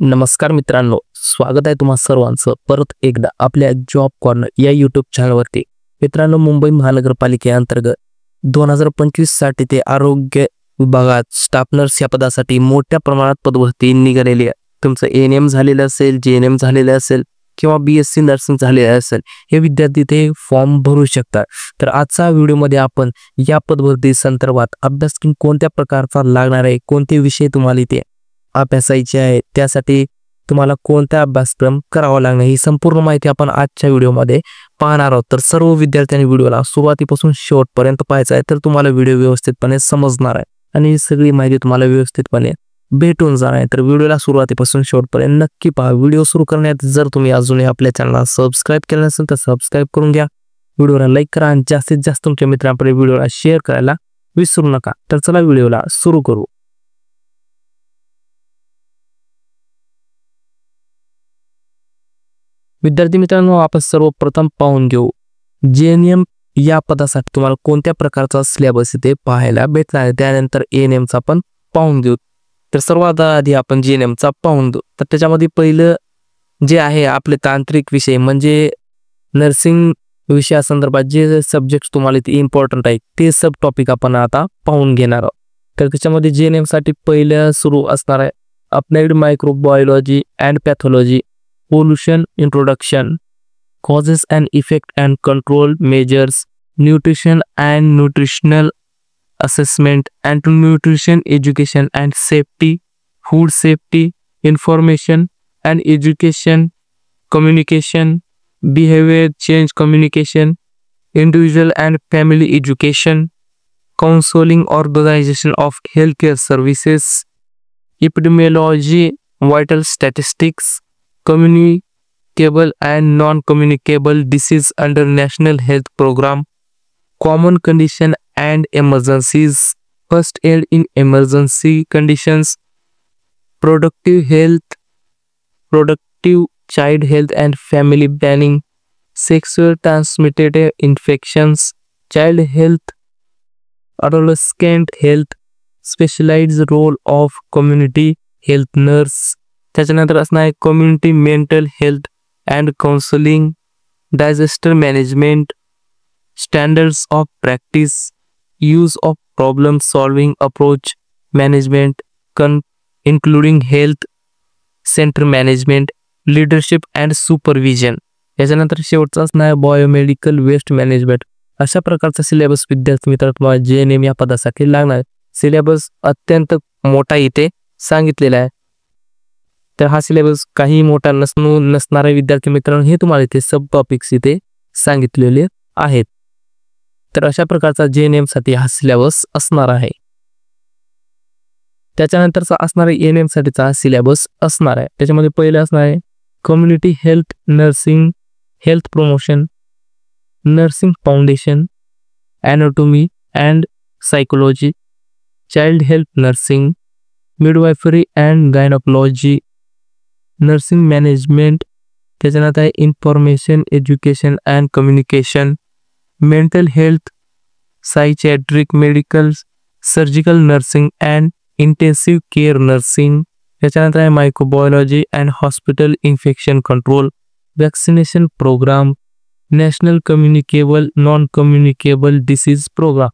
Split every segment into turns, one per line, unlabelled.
नमस्कार मित्रांनो, स्वागत आहे तुम्हा सर्वांचं परत एकदा आपल्या जॉब कॉर्नर या यूट्यूब चॅनलवरती. मित्रांनो, मुंबई महानगरपालिकेअंतर्गत 2025 साठी ते आरोग्य विभागात स्टाफ नर्स या पदासाठी मोठ्या प्रमाणात पदभरती निघालेली आहे. तुमचं एएनएम झालेलं असेल, जेएनएम झालेलं असेल किंवा बीएससी नर्सिंग झालेलं असेल, हे विद्यार्थी ते फॉर्म भरू शकतात. तर आजच्या व्हिडिओमध्ये आपण या पदभरती संदर्भात अभ्यासक्रम कोणत्या प्रकारचा लागणार आहे, कोणते विषय तुम्हाला इथे अभ्यासायचे आहे, त्यासाठी तुम्हाला कोणता अभ्यासक्रम करावा लागणार, ही संपूर्ण माहिती आपण आजच्या व्हिडिओमध्ये पाहणार आहोत. तर सर्व विद्यार्थ्यांनी व्हिडिओला सुरुवातीपासून शेवटपर्यंत पाहायचा आहे, तर तुम्हाला व्हिडिओ व्यवस्थितपणे समजणार आहे आणि सगळी माहिती तुम्हाला व्यवस्थितपणे भेटून जाणार आहे. तर व्हिडिओला सुरुवातीपासून शेवटपर्यंत नक्की पहा. व्हिडिओ सुरू करण्यात जर तुम्ही अजूनही आपल्या चॅनलला सबस्क्राईब केलं नसेल तर सबस्क्राईब करून घ्या, व्हिडिओला लाईक करा आणि जास्तीत जास्त तुमच्या मित्रांपर्यंत व्हिडिओला शेअर करायला विसरू नका. तर चला व्हिडिओला सुरू करू. विद्यार्थी मित्रांनो, आपण सर्वप्रथम पाहून घेऊ जेएनएम या पदासाठी तुम्हाला कोणत्या प्रकारचा सिलेबस इथे पाहायला भेटणार आहे. त्यानंतर एएनएमचा पण पाहून घेऊ. तर सर्वात आधी आपण जेएनएमचा पाहून घेऊ. तर त्याच्यामध्ये पहिलं जे आहे आपले तांत्रिक विषय म्हणजे नर्सिंग विषयासंदर्भात जे सब्जेक्ट तुम्हाला इथे इम्पॉर्टंट आहे ते सब टॉपिक आपण आता पाहून घेणार आहोत. तर त्याच्यामध्ये जेएनएम साठी पहिलं सुरू असणार आहे applied microbiology and pathology, pollution introduction, causes and effect and control measures, nutrition and nutritional assessment, and nutrition education and safety, food safety, information and education, communication, behavior change communication, individual and family education, counseling, organization of healthcare services, epidemiology, vital statistics, communicable and non-communicable disease under National Health Program, common condition and emergencies, first aid in emergency conditions, productive child health and family planning, sexual transmitted infections, child health, adolescent health, specialized role of community health nurse. त्याच्यानंतर असणार आहे community mental health and counselling, disaster management, standards of practice, use of problem solving approach management including health centre management, leadership and supervision. याच्यानंतर शेवटचा असणार आहे biomedical waste management. अशा प्रकारचा syllabus विद्यार्थी मित्र तुम्हाला जेएनएम या पदासाठी लागणार. सिलेबस अत्यंत मोठा इथे सांगितलेला आहे. तर हा सिलेबस काही मोठा नसणारे विद्यार्थी मित्रांनो हे तुम्हाला इथे सब टॉपिक्स इथे सांगितलेले आहेत. तर अशा प्रकारचा जेएनएम साठी हा सिलेबस असणार आहे. त्याच्यानंतरचा असणार आहे एएनएम साठीचा हा सिलेबस असणार आहे. त्याच्यामध्ये पहिलं असणार आहे community health nursing, health promotion, nursing foundation, anatomy and psychology, child health nursing, midwifery and gynaecology, nursing management. त्याच्यानंतर आहे information education and communication, mental health, psychiatric medical, surgical nursing and intensive care nursing. त्याच्यानंतर आहे microbiology and hospital infection control, vaccination programme, national communicable non communicable disease programme.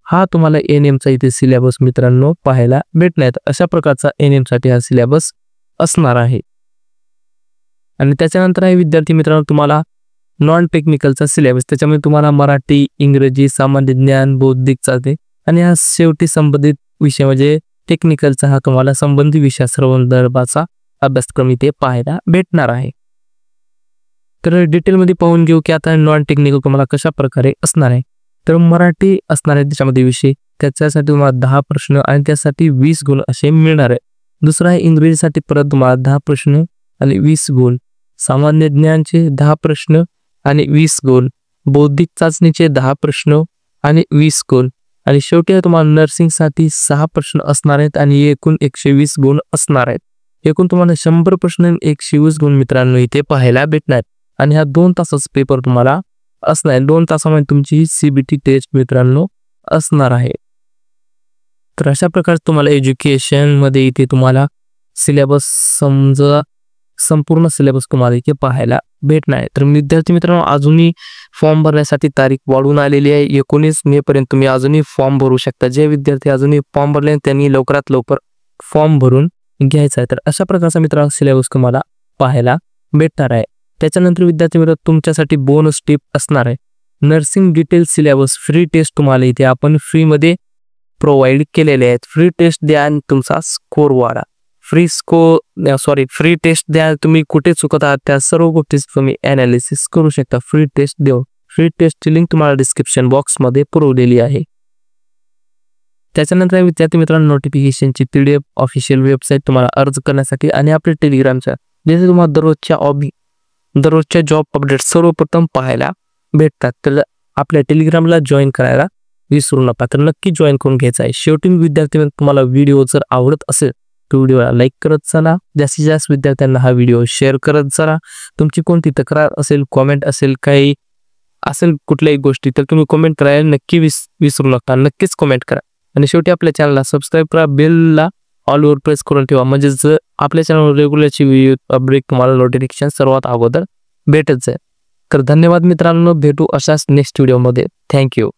हा तुम्हाला एएनएमचा इथे syllabus मित्रांनो पाहायला भेटणार. अशा प्रकारचा एएनएम साठी हा सिलेबस असणार आहे. आणि त्याच्यानंतर आहे विद्यार्थी मित्रांनो तुम्हाला नॉन टेक्निकलचा सिलेबस. त्याच्यामध्ये तुम्हाला मराठी, इंग्रजी, सामान्य ज्ञान, बौद्धिक चालते आणि हा शेवटी संबंधित विषय म्हणजे टेक्निकलचा हा तुम्हाला संबंधित विषय संदर्भाचा अभ्यासक्रम इथे पाहायला भेटणार आहे. तर डिटेलमध्ये पाहून घेऊ की आता नॉन टेक्निकल तुम्हाला कशा प्रकारे असणार आहे. तर मराठी असणार आहे त्याच्यामध्ये विषय, त्याच्यासाठी तुम्हाला 10 प्रश्न आणि त्यासाठी 20 गुण असे मिळणार आहे. दुसरा आहे इंग्रजीसाठी परत तुम्हाला 10 प्रश्न आणि 20 गुण, सामान्य ज्ञानचे 10 प्रश्न आणि 20 गुण, बौद्धिक चाचणीचे 10 प्रश्न आणि 20 गुण आणि शेवटी तुम्हाला नर्सिंगसाठी 6 प्रश्न असणार आहेत आणि एकूण 120 गुण असणार आहेत. एकूण तुम्हाला 100 प्रश्न आणि 120 गुण मित्रांनो इथे पाहायला भेटणार आणि हा 2 तासाचा पेपर तुम्हाला असणार. 2 तासामध्ये तुमची सीबीटी टेस्ट मित्रांनो असणार आहे. तर अशा प्रकारे तुम्हाला एज्युकेशन मध्ये इथे तुम्हाला सिलेबस समजा संपूर्ण सिलेबस तुम्हाला इथे पाहायला भेटणार आहे. तर विद्यार्थी मित्रांनो, अजूनही फॉर्म भरण्यासाठी तारीख वाढून आलेली आहे. 19 मे पर्यंत तुम्ही अजूनही फॉर्म भरू शकता. जे विद्यार्थी अजूनही फॉर्म भरले त्यांनी लवकरात लवकर फॉर्म भरून घ्यायचा आहे. तर अशा प्रकारचा मित्रांनो सिलेबस तुम्हाला पाहायला भेटणार आहे. त्याच्यानंतर विद्यार्थी मित्र, तुमच्यासाठी बोनस टिप असणार आहे. Nursing detail syllabus free test तुम्हाला इथे आपण फ्रीमध्ये प्रोव्हाइड केलेले आहेत. फ्री टेस्ट द्या आणि तुमचा स्कोर वाढा. फ्री टेस्ट द्या. तुम्ही कुठे चुकत आहात त्या सर्व गोष्टी तुम्ही अनालिसिस करू शकता फ्री टेस्ट देऊन. फ्री टेस्टची लिंक तुम्हाला डिस्क्रिप्शन बॉक्समध्ये पुरवलेली आहे. त्याच्यानंतर विद्यार्थी मित्रांनो, नोटिफिकेशनची PDF ऑफिशियल वेबसाईट तुम्हाला अर्ज करण्यासाठी आणि आपल्या टेलिग्रामच्या जिथे तुम्हाला दररोजच्या जॉब अपडेट सर्वप्रथम पाहायला भेटतात. तर आपल्या टेलिग्रामला जॉईन करायला विसरू नका. तर नक्की जॉईन करून घ्यायचं आहे. शेवटी विद्यार्थी तुम्हाला व्हिडिओ जर आवडत असेल तर व्हिडिओला लाईक करत चला. जास्तीत जास्त विद्यार्थ्यांना हा व्हिडिओ शेअर करत चला. तुमची कोणती तक्रार असेल, कॉमेंट असेल, काही असेल कुठल्याही गोष्टी, तर तुम्ही कमेंट करायला नक्की विसरू नका. नक्कीच कमेंट करा. आणि शेवटी आपल्या चॅनलला सबस्क्राईब करा. बेलला ऑलवर प्रेस करून ठेवा. म्हणजे जर आपल्या चॅनलवर रेग्युलरची व्हिडिओ अपडेट तुम्हाला नोटिफिकेशन सर्वात अगोदर भेटत जाईल. तर धन्यवाद मित्रांनो. भेटू अशाच नेक्स्ट व्हिडिओमध्ये. थँक्यू.